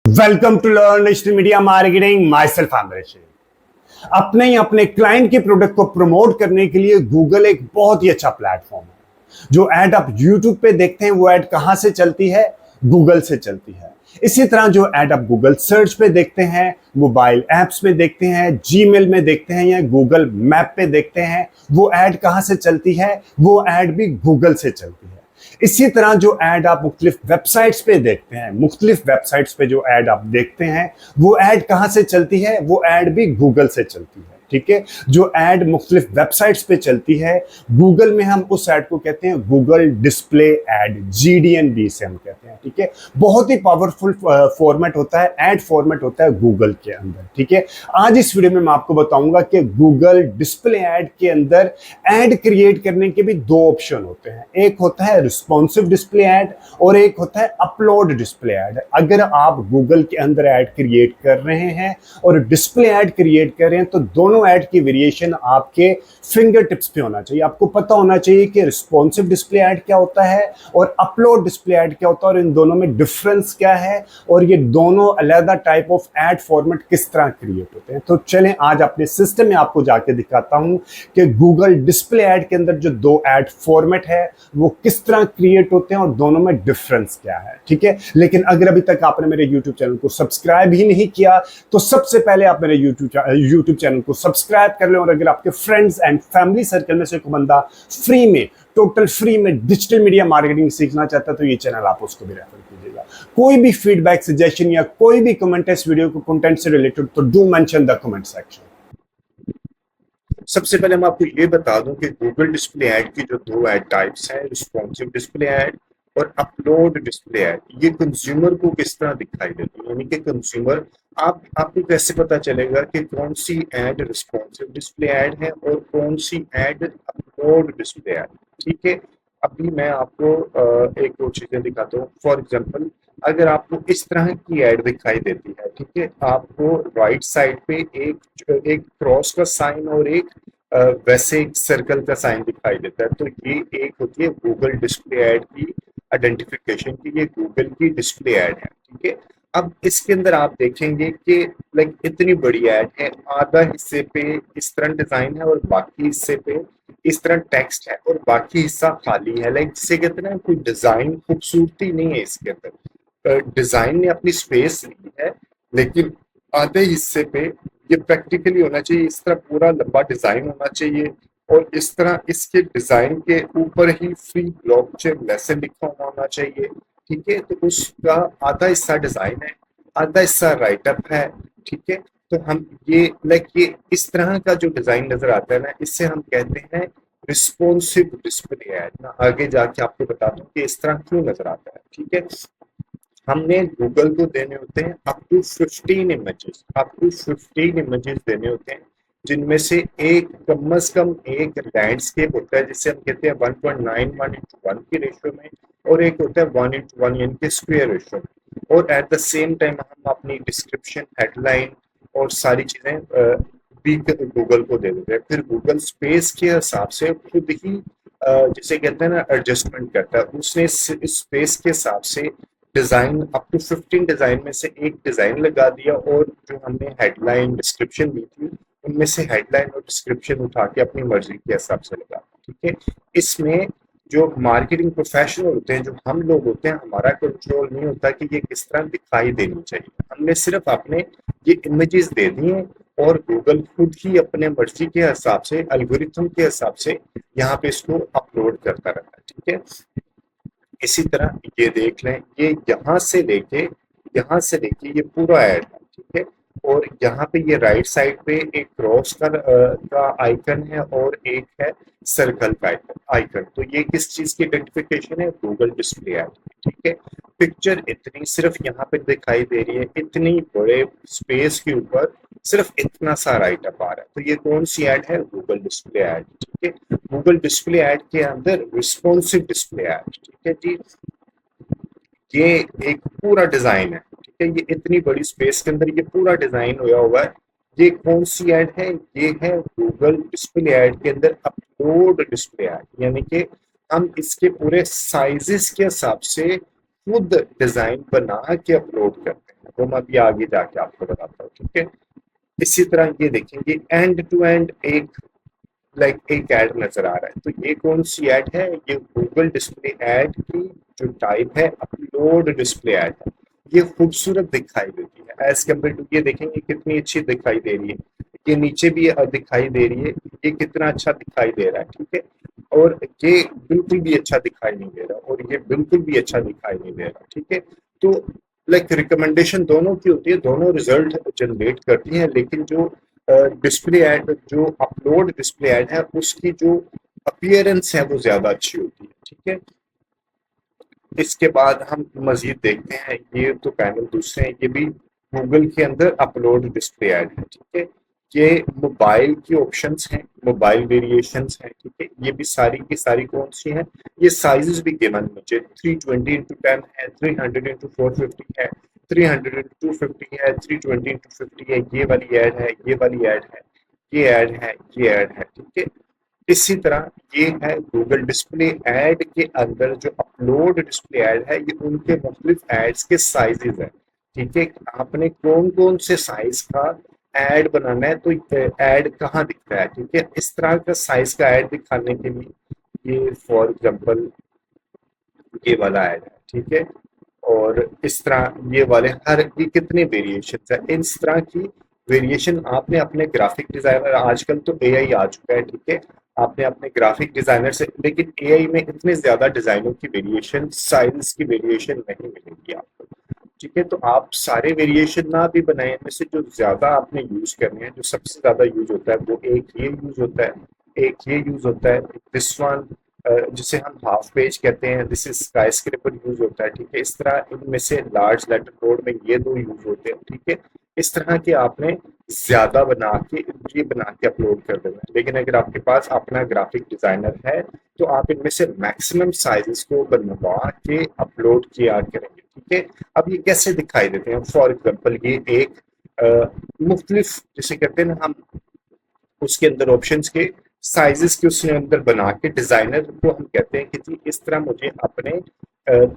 Welcome to learn digital media marketing. Myself अपने ही अपने क्लाइंट के प्रोडक्ट को प्रमोट करने के लिए गूगल एक बहुत ही अच्छा प्लेटफॉर्म है। जो ऐड आप यूट्यूब पे देखते हैं वो ऐड कहां से चलती है? गूगल से चलती है। इसी तरह जो ऐड आप गूगल सर्च पे देखते हैं, मोबाइल एप्स में देखते हैं, जीमेल में देखते हैं या गूगल मैप पे देखते हैं, वो ऐड कहां से चलती है? वो ऐड भी गूगल से चलती है। इसी तरह जो ऐड आप मुख्तलिफ वेबसाइट्स पे देखते हैं, मुख्तलिफ वेबसाइट्स पे जो ऐड आप देखते हैं, वो ऐड कहां से चलती है? वो ऐड भी गूगल से चलती है। ठीक है, जो ऐड मुख्तलिफ वेबसाइट्स पे चलती है, गूगल में हम उस ऐड को कहते हैं गूगल डिस्प्ले ऐड, GDNB से हम कहते हैं। ठीक है, बहुत ही पावरफुल फॉर्मेट होता है, ऐड फॉर्मेट होता है गूगल के अंदर। ठीक है, आज इस वीडियो में मैं आपको बताऊंगा कि गूगल डिस्प्ले ऐड के अंदर ऐड क्रिएट करने के भी दो ऑप्शन होते हैं। एक होता है रिस्पॉन्सिव डिस्प्ले ऐड और एक होता है अपलोड डिस्प्ले ऐड। अगर आप गूगल के अंदर ऐड क्रिएट कर रहे हैं और डिस्प्ले ऐड क्रिएट कर रहे हैं तो दोनों ऐड की वेरिएशन आपके फिंगर टिप्स पे होना चाहिए। आपको पता होना चाहिए कि रिस्पॉन्सिव डिस्प्ले ऐड क्या होता है और अपलोड डिस्प्ले ऐड क्या होता है और इन दोनों में डिफरेंस क्या है और ये दोनों अलग टाइप ऑफ ऐड फॉर्मेट किस तरह क्रिएट होते हैं। तो चलें आज अपने सिस्टम में आपको जाके दिखाता हूं कि गूगल डिस्प्ले ऐड के अंदर जो दो ऐड फॉर्मेट है वो किस तरह क्रिएट होते हैं और दोनों में डिफरेंस क्या है। ठीक है, लेकिन अगर अभी तक आपने मेरे यूट्यूब चैनल को सब्सक्राइब ही नहीं किया तो सबसे पहले आप मेरे यूट्यूब चैनल को सब्सक्राइब कर लें। और अगर आपके फ्रेंड्स एंड फैमिली सर्कल में से कोई बंदा फ्री में, टोटल फ्री में डिजिटल मीडिया मार्केटिंग सीखना चाहता है तो ये चैनल आप उसको भी रेफर कीजिएगा। कोई भी फीडबैक, सजेशन या कोई भी कमेंट है इस वीडियो को कंटेंट से रिलेटेड तो do mention the comment section. सबसे पहले मैं आपको ये बता दूं कि गूगल डिस्प्ले ऐड की जो दो ऐड टाइप्स हैं, रिस्पॉन्सिव डिस्प्ले ऐड और अपलोड डिस्प्ले ऐड, ये कंज्यूमर को किस तरह दिखाई देती है। यानी कि कंज्यूमर आपको कैसे पता चलेगा कि कौन सी ऐड रिस्पॉन्सिव डिस्प्ले ऐड है और कौन सी ऐड अपलोड डिस्प्ले ऐड। ठीक है, अभी मैं आपको एक दो चीजें दिखाता हूँ। फॉर एग्जाम्पल, अगर आपको इस तरह की ऐड दिखाई देती है, ठीक है, आपको राइट साइड पे एक क्रॉस का साइन और एक वैसे एक सर्कल का साइन दिखाई देता है, तो ये एक होती है गूगल डिस्प्ले ऐड की आइडेंटिफिकेशन की, ये गूगल की डिस्प्ले ऐड है। ठीक है, अब इसके अंदर आप देखेंगे कि लाइक इतनी बड़ी ऐड है, आधा हिस्से पे इस तरह डिजाइन है और बाकी हिस्से पे इस तरह टेक्स्ट है और बाकी हिस्सा खाली है। लाइक जिसे कहते हैं ना, कोई डिजाइन खूबसूरती नहीं है इसके अंदर। डिजाइन ने अपनी स्पेस ली है लेकिन आधे हिस्से पे ये प्रैक्टिकली होना चाहिए। इस तरह पूरा लंबा डिजाइन होना चाहिए और इस तरह इसके डिजाइन के ऊपर ही फ्री ब्लॉकचेन लेसन लिखा हुआ होना चाहिए। ठीक है, तो उसका आधा हिस्सा डिजाइन है, आधा हिस्सा राइटअप है। ठीक है, तो हम ये इस तरह का जो डिजाइन नजर आता है ना, इससे हम कहते हैं रिस्पॉन्सिव डिस्प्ले ऐड। ना आगे जाके आपको बता दूं कि इस तरह क्यों नजर आता है। ठीक है, हमने गूगल को देने होते हैं अप टू 15 इमेजेस देने होते हैं, जिनमें से एक कम से कम एक लैंडस्केप होता है जिसे हम कहते हैं 1.91:1 की रेशियो में, और एक होता है 1:1 यानी कि स्क्वायर रेशियो में। और एट द सेम टाइम हम अपनी डिस्क्रिप्शन, हेडलाइन और सारी चीजें भी गूगल को दे देते हैं। फिर गूगल स्पेस के हिसाब से खुद ही जिसे कहते हैं ना एडजस्टमेंट करता है। उसने इस स्पेस के हिसाब से डिजाइन अप टू 15 डिजाइन में से एक डिजाइन लगा दिया और जो हमने हेडलाइन, डिस्क्रिप्शन दी थी उनमें से हेडलाइन और डिस्क्रिप्शन उठा के अपनी मर्जी के हिसाब से लगा। ठीक है, इसमें जो मार्केटिंग प्रोफेशनल होते हैं, जो हम लोग होते हैं, हमारा कंट्रोल नहीं होता कि ये किस तरह दिखाई देनी चाहिए। हमने सिर्फ अपने ये इमेजेस दे दी हैं और गूगल खुद ही अपने मर्जी के हिसाब से, एल्गोरिथम के हिसाब से यहाँ पे इसको अपलोड करता रहता है। ठीक है, इसी तरह ये देख लें, ये यहाँ से लेके ये पूरा ऐड है। ठीक है, और यहाँ पे ये राइट साइड पे एक क्रॉस का आइकन है और एक है सर्कल का आइकन। तो ये किस चीज की आइडेंटिफिकेशन है? Google display add. ठीक है, पिक्चर इतनी सिर्फ यहाँ पे दिखाई दे रही है, इतनी बड़े स्पेस के ऊपर सिर्फ इतना सा राइटअप आ रहा है, तो ये कौन सी ऐड है? Google display add. ठीक है, गूगल डिस्प्ले ऐड के अंदर रिस्पॉन्सिव डिस्प्ले ऐड। ठीक है जी, ये एक पूरा डिजाइन है। ठीक है, ये इतनी बड़ी स्पेस के अंदर ये पूरा डिजाइन हुआ हुआ है। ये कौन सी ऐड है? ये है गूगल डिस्प्ले ऐड के अंदर अपलोड डिस्प्ले ऐड, यानी कि हम इसके पूरे साइजेस के हिसाब से खुद डिजाइन बना के अपलोड करते हैं। वो मैं अभी आगे जाके आपको बताता हूँ, ठीक है। इसी तरह ये देखेंगे एंड टू एंड एक ऐड नजर आ रहा है, तो ये कौन सी ऐड है, ये गूगल डिस्प्ले ऐड की जो टाइप है अपलोड डिस्प्ले ऐड है। ये खूबसूरत दिखाई देती है एज कम्पेयर टू, ये देखेंगे कितनी अच्छी दिखाई दे रही है, ये नीचे भी दिखाई दे रही है, ये कितना अच्छा दिखाई दे रहा है, ठीक है। और ये बिल्कुल भी अच्छा दिखाई नहीं दे रहा, और ये बिल्कुल भी अच्छा दिखाई नहीं दे रहा, ठीक है। तो रिकमेंडेशन दोनों की होती है, दोनों रिजल्ट जनरेट करती हैं, लेकिन जो डिस्प्ले ऐड, जो अपलोड डिस्प्ले ऐड है, उसकी जो अपीयरेंस है वो ज्यादा अच्छी होती है, ठीक है। इसके बाद हम मजीद देखते हैं, ये तो पैनल दूसरे हैं, ये भी गूगल के अंदर अपलोड डिस्प्ले ऐड है, ठीक है। ये मोबाइल की ऑप्शंस हैं, मोबाइल वेरिएशंस हैं, ठीक है। ये भी सारी की सारी कौन सी हैं, ये साइजेस भी गिवन नीचे 320x10 है, 300x450 है, 300x250 है, 320x50 है, ये वाली ऐड है, ये वाली ऐड है, ये ऐड है, ये ऐड है, ठीक है। इसी तरह ये है गूगल डिस्प्ले ऐड के अंदर जो अपलोड डिस्प्ले ऐड है, ये उनके मुख्तलिफ एड्स के साइजेस है, ठीक है। आपने कौन कौन से साइज का ऐड बनाना है, तो ऐड कहाँ दिखता है, ठीक है। इस तरह का साइज का ऐड दिखाने के लिए ये फॉर एग्जांपल ये वाला ऐड है, ठीक है। और इस तरह ये वाले हर की कितने वेरिएशन है, इस तरह की वेरिएशन आपने अपने ग्राफिक डिजाइनर, आजकल तो एआई आ चुका है, ठीक है। आपने अपने ग्राफिक डिजाइनर से, लेकिन एआई में इतने ज्यादा डिजाइनों की वेरिएशन, साइज की वेरिएशन नहीं मिलेगी आपको, ठीक है। तो आप सारे वेरिएशन ना भी बनाए, इनमें से जो ज्यादा आपने यूज करने हैं, जो सबसे ज्यादा यूज होता है वो एक ये यूज होता है, एक ये यूज होता है, दिस वन जिसे हम हाफ पेज कहते हैं, this is sky scraper use होता है, ठीक है। इस तरह इनमें से लार्ज लेटर बोर्ड में ये दो यूज होते हैं, ठीक है। इस तरह के आपने ज्यादा बना के ये बना के अपलोड कर देना है, लेकिन अगर आपके पास अपना ग्राफिक डिजाइनर है तो आप इनमें से मैक्सिमम साइजेस को बनवा के अपलोड किया करेंगे, ठीक है। अब ये कैसे दिखाई देते हैं, फॉर एग्जाम्पल ये एक मुख्तलिफ जिसे कहते हैं ना हम, उसके अंदर ऑप्शंस के साइजेस के उसने अंदर बना के डिजाइनर को हम कहते हैं कि जी इस तरह मुझे अपने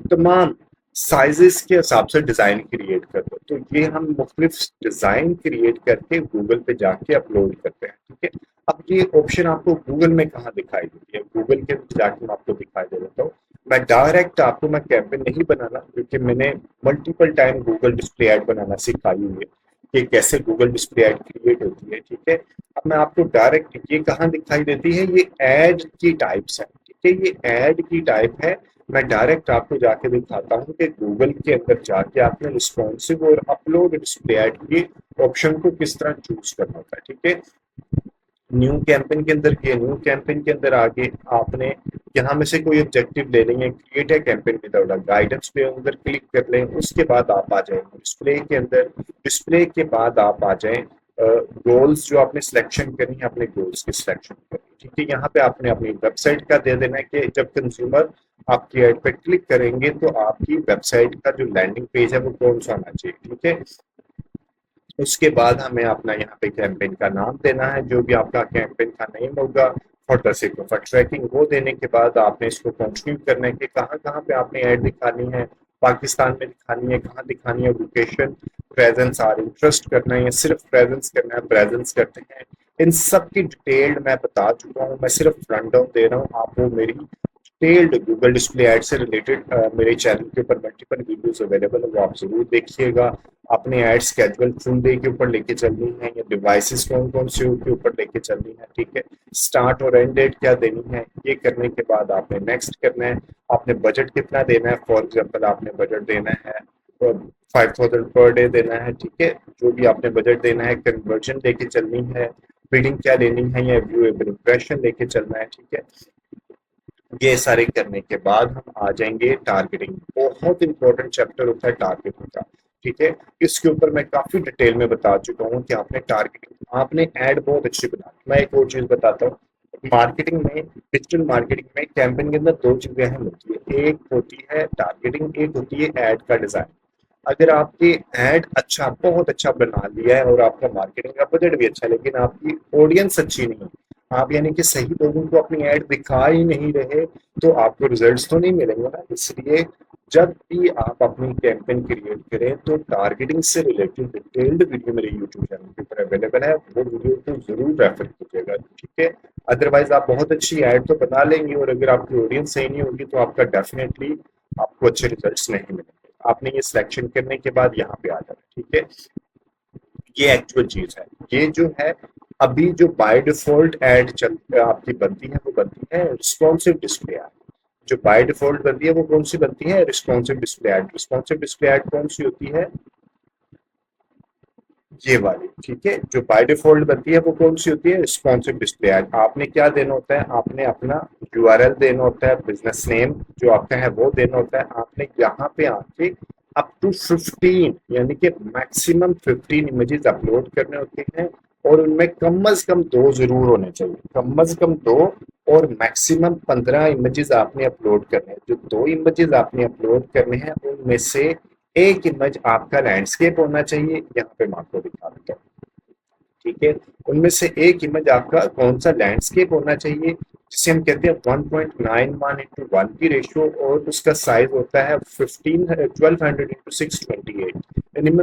तमाम साइजेस के हिसाब से डिजाइन क्रिएट कर दो, तो ये हम मुख्तलिफ डिजाइन क्रिएट करके गूगल पे जाके अपलोड करते हैं, ठीक है। अब ये ऑप्शन आपको गूगल में कहाँ दिखाई देती है, गूगल के जाके मैं आपको दिखाई दे देता हूँ। मैं डायरेक्ट आपको, मैं कैंपेन नहीं बनाना, क्योंकि मैंने multiple time Google display ad बनाना सिखाई हुई है कि कैसे गूगल डिस्प्ले ऐड क्रिएट होती है, ठीक है। अब मैं आपको डायरेक्ट, ये कहाँ दिखाई देती है, ये ऐड की टाइप्स है, ठीक है। ये ऐड की टाइप है, मैं डायरेक्ट आपको जाके दिखाता हूँ कि गूगल के अंदर जाके आपने रिस्पॉन्सिव और अपलोड डिस्प्ले ऐड के ऑप्शन को किस तरह चूज करना होता है, ठीक है। न्यू कैंपेन के अंदर, ये न्यू कैंपेन के अंदर आगे आपने यहाँ में से कोई ऑब्जेक्टिव ले लेंगे, क्रिएट है कैंपेन विदाउट गाइडेंस पे अंदर क्लिक कर लें, उसके बाद आप आ जाएंगे डिस्प्ले के अंदर, डिस्प्ले के बाद आप आ जाएं गोल्स, जो आपने सिलेक्शन करनी है, अपने गोल्स की सिलेक्शन करनी, ठीक है। यहाँ पे आपने अपनी वेबसाइट का दे देना है कि जब कंज्यूमर आपकी ऐड पे क्लिक करेंगे तो आपकी वेबसाइट का जो लैंडिंग पेज है वो कौन सा आना चाहिए, ठीक है। उसके बाद हमें अपना यहाँ पे कैंपेन का नाम देना है, जो भी आपका कैंपेन का नेम होगा, for the sake of tracking, वो देने के बाद आपने इसको कंटिन्यू करना है कि कहाँ कहाँ पे आपने ऐड दिखानी है, पाकिस्तान में दिखानी है, कहाँ दिखानी है, लोकेशन, प्रेजेंस और इंटरेस्ट करना है या सिर्फ प्रेजेंस करना है, प्रेजेंस करते हैं। इन सब की डिटेल्ड मैं बता चुका हूँ, मैं सिर्फ रन डाउन दे रहा हूँ, आप वो मेरी डिटेल्ड गूगल डिस्प्ले ऐड से रिलेटेड मेरे चैनल के ऊपर मल्टीपल वीडियोस अवेलेबल है, वो आप जरूर देखिएगा। अपने ऐड स्केड्यूल फुल डे के ऊपर लेके चलनी है या डिवाइसेस कौन कौन से के ऊपर लेके चलनी है, ठीक है। स्टार्ट और एंड डेट क्या देनी है, ये करने के बाद आपने नेक्स्ट करना है। आपने बजट कितना देना है, फॉर एग्जांपल आपने बजट देना है 5000 पर डे देना है, ठीक है। जो भी आपने बजट देना है, कन्वर्जन लेके चलनी है, बिडिंग क्या लेनी है या व्यूएबल इंप्रेशन लेके चलना है, ठीक है। ये सारे करने के बाद हम आ जाएंगे टारगेटिंग, बहुत इंपॉर्टेंट चैप्टर होता है टारगेटिंग का, ठीक है। इसके ऊपर मैं काफी डिटेल में बता चुका हूँ कि आपने टारगेटिंग, आपने ऐड बहुत अच्छी बनानी। मैं एक और चीज बताता हूँ, मार्केटिंग में, डिजिटल मार्केटिंग में कैंपेन के अंदर दो चीजें अहम होती है, एक होती है टारगेटिंग, एक होती है ऐड का डिजाइन। अगर आपने ऐड अच्छा, बहुत अच्छा बना लिया है और आपका मार्केटिंग का बजट भी अच्छा है, लेकिन आपकी ऑडियंस अच्छी नहीं है, आप यानी कि सही लोगों को अपनी ऐड दिखा ही नहीं रहे, तो आपको रिजल्ट्स तो नहीं मिलेंगे ना। इसलिए जब भी आप अपनी कैंपेन क्रिएट करें तो टारगेटिंग से रिलेटेड डिटेल्ड वीडियो मेरे यूट्यूब चैनल के ऊपर अवेलेबल है, वो वीडियो को जरूर रेफर कीजिएगा, ठीक है। अदरवाइज आप बहुत अच्छी ऐड तो बना लेंगे और अगर आपकी ऑडियंस सही नहीं होगी तो आपका डेफिनेटली आपको अच्छे रिजल्ट्स नहीं मिलेंगे। आपने ये सिलेक्शन करने के बाद यहाँ पे आ जाना, ठीक है। ये एक्चुअल चीज है। ये जो है अभी जो बाय डिफॉल्ट एड चल आपकी बनती है वो बनती है रिस्पॉन्सिव डिस्प्ले ऐड। जो बाय डिफॉल्ट बनती है वो कौन सी बनती है? Responsive display ad. Responsive display ad कौन सी होती है? ये वाली, ठीक है। जो बाय डिफॉल्ट बनती है वो कौन सी होती है? Responsive display ad. आपने क्या देना होता है? आपने अपना यूआरएल देना होता है, बिजनेस नेम जो आपका है वो देना होता है। आपने यहाँ पे आके अप टू 15 यानी कि मैक्सिमम 15 इमेजेस अपलोड करने होते हैं और उनमें कम अज कम 2 जरूर होने चाहिए, कम अज कम 2, और मैक्सिमम 15 इमेजेस आपने अपलोड करने हैं। जो 2 इमेजेस आपने अपलोड करने हैं उनमें से एक इमेज आपका लैंडस्केप होना चाहिए, यहाँ पे मैं आपको दिखा देता हूँ, ठीक है। उनमें से एक इमेज आपका कौन सा लैंडस्केप होना चाहिए, जिसे हम कहते हैं 1.91:1 की रेशियो, और उसका साइज होता है 1200x628।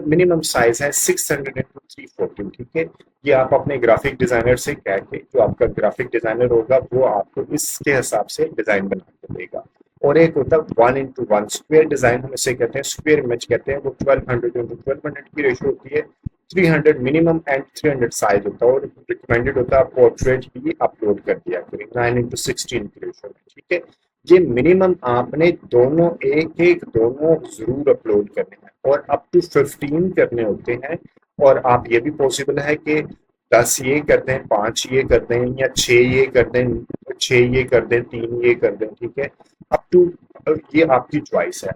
मिनिमम साइज है 600x314, ठीक है। ये आप अपने ग्राफिक डिजाइनर से कह के, जो आपका ग्राफिक डिजाइनर होगा वो आपको इसके हिसाब से डिजाइन बना के देगा। और एक होता है 1:1 स्क्वायर डिजाइन, हम इसे कहते हैं स्क्वायर इमेज कहते हैं, वो 1200x1200 की रेशियो होती है। 300 मिनिमम एंड 300 साइज होता है, और रिकमेंडेड होता है पोर्ट्रेट भी अपलोड कर दिया करें 9:16 की रेशियो में, ठीक है। ये मिनिमम आपने दोनों एक एक दोनों जरूर अपलोड करने हैं और अप टू 15 करने होते हैं। और आप ये भी पॉसिबल है कि 10 ये कर दें, 5 ये कर दें, या 6 ये कर दें, 6 ये कर दें, 3 ये कर दें, ठीक है। अप टू ये आपकी चॉइस है,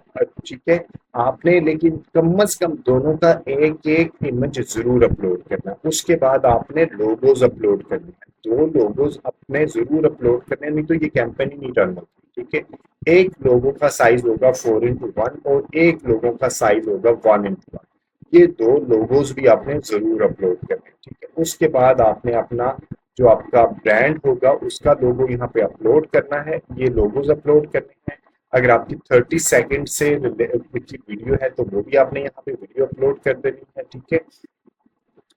ठीक है। आपने लेकिन कम से कम दोनों का एक एक इमेज जरूर अपलोड करना है। उसके बाद आपने लोगोज अपलोड करने हैं, 2 लोगोज अपने जरूर अपलोड करने, नहीं तो ये कैंपेन ही नहीं रन होती, ठीक है। एक लोगों का साइज होगा 4:1 और एक लोगों का साइज होगा 1:1। ये 2 लोगोज भी आपने जरूर अपलोड करने हैं, ठीक है। उसके बाद आपने अपना जो आपका ब्रांड होगा उसका लोगो यहाँ पे अपलोड करना है, ये लोगोज अपलोड करने हैं। अगर आपकी 30 सेकंड से की वीडियो है तो वो भी आपने यहाँ पे वीडियो अपलोड कर देनी है, ठीक है।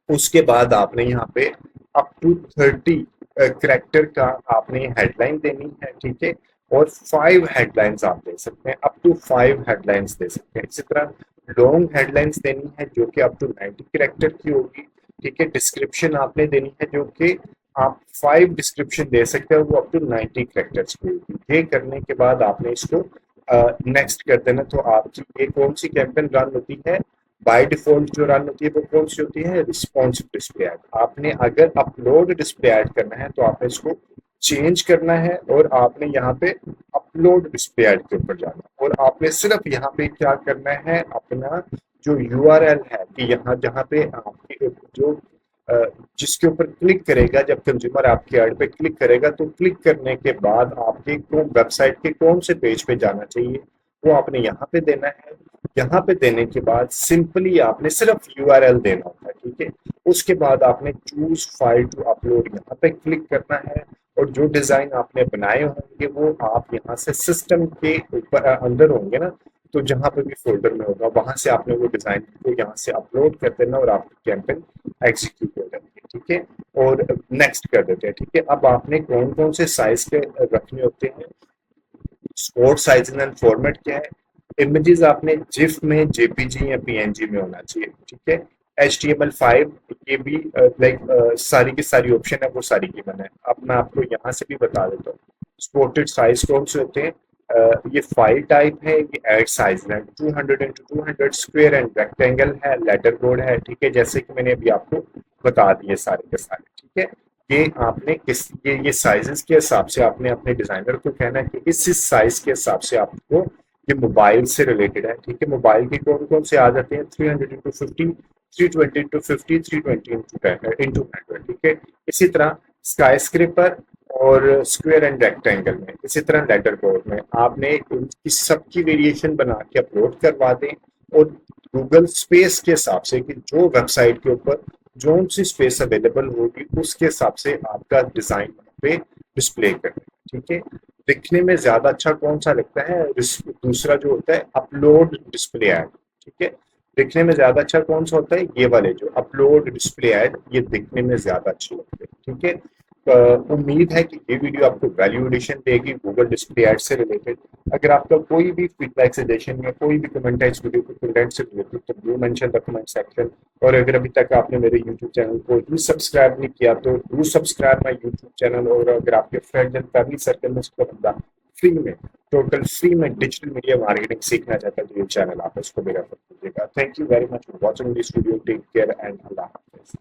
उसके बाद आपने यहाँ पे अप टू 30 करेक्टर का आपने हेडलाइन देनी है, ठीक है। और 5 हेडलाइंस आप दे सकते हैं, अप टू 5 हेडलाइंस दे सकते हैं। इसी तरह लॉन्ग हेडलाइंस देनी है जो कि अप टू 90 करेक्टर की होगी, ठीक है। डिस्क्रिप्शन आपने देनी है जो कि आप 5 डिस्क्रिप्शन दे सकते हैं, वो अप टू 90 करेक्टर्स की होगी। ये करने के बाद आपने इसको नेक्स्ट कर देना। तो आपकी ये कौन सी कैंपेन रन होती है? बाय डिफॉल्ट जो रन होती है वो कौन सी होती है? Responsive display ad. आपने अगर अपलोड डिस्प्ले ऐड करना है तो आपने इसको चेंज करना है और आपने यहाँ पे अपलोड डिस्प्ले ऐड के ऊपर जाना, और आपने सिर्फ यहाँ पे क्या करना है, अपना जो यूआरएल है कि यहाँ जहाँ पे आपके जो जिसके ऊपर क्लिक करेगा, जब कंज्यूमर आपके ऐड पे क्लिक करेगा तो क्लिक करने के बाद आपके वेबसाइट के कौन से पेज पे जाना चाहिए वो आपने यहाँ पे देना है। यहाँ पे देने के बाद सिंपली आपने सिर्फ यूआरएल देना होता है, ठीक है। उसके बाद आपने चूज फाइल टू अपलोड यहाँ पे क्लिक करना है, और जो डिजाइन आपने बनाए होंगे वो आप यहाँ से सिस्टम के ऊपर अंदर होंगे ना, तो जहां पे भी फोल्डर में होगा वहां से आपने वो डिजाइन को यहाँ से अपलोड कर देना और आपकी कैंपेन एग्जीक्यूट हो जाती है, ठीक है। और नेक्स्ट कर देते हैं, ठीक है। अब आपने कौन कौन से साइज के रखने होते हैं, स्पोर्ट साइज एंड फॉर्मेट क्या है, इमेजेस आपने जिफ में, जेपीजी या पीएनजी में होना चाहिए, ठीक है। HTML5 ये भी सारी की सारी ऑप्शन है वो सारी गिवन है। अब मैं आपको यहाँ से भी बता देता हूँ स्पोर्टेड साइज कौन से होते हैं। ये फाइल टाइप है, ये एड साइज है 200x200 स्क्वायर एंड रेक्टेंगल है, लेटर बोर्ड है, ठीक है। जैसे कि मैंने अभी आपको बता दिए सारे के सारे, ठीक है। ये आपने किस ये साइजेस के हिसाब से आपने अपने डिजाइनर को कहना है कि इस साइज के हिसाब से आपको, ये मोबाइल से रिलेटेड है, ठीक है। मोबाइल के कौन कौन से आ जाते हैं? 300x50, 320x50, 320x100, ठीक है। इसी तरह स्काई स्क्रेपर और स्क्वायर एंड रेक्टेंगल में, इसी तरह लेटर बोर्ड में आपने इनकी सबकी वेरिएशन बना के अपलोड करवा दें, और गूगल स्पेस के हिसाब से कि जो वेबसाइट के ऊपर जो सी स्पेस अवेलेबल होगी उसके हिसाब से आपका डिजाइन पे डिस्प्ले करना है, ठीक है। दिखने में ज्यादा अच्छा कौन सा लगता है, दूसरा जो होता है अपलोड डिस्प्ले ऐड, ठीक है। दिखने में ज्यादा अच्छा कौन सा होता है, ये वाले जो अपलोड डिस्प्ले ऐड, ये दिखने में ज्यादा अच्छे लगते हैं, ठीक है। उम्मीद है कि ये वीडियो आपको वैल्यू एडिशन देगी गूगल डिस्प्ले ऐड से रिलेटेड। अगर आपका कोई भी फीडबैक सजेशन या कोई भी कमेंट है इस वीडियो के कंटेंट से रिलेटेड तो do mention the comment section. और अगर अभी तक आपने मेरे यूट्यूब चैनल को ही सब्सक्राइब नहीं किया तो do subscribe my YouTube channel. और अगर आपके फ्रेंड्स एंड फैमिली सर्कल में उसका बंदा फ्री में, टोटल फ्री में डिजिटल मीडिया मार्केटिंग सीखना चाहता है तो ये चैनल आप इसको भी रेफर कीजिएगा। Thank you very much for watching this video, take care and Allah हाफिज़।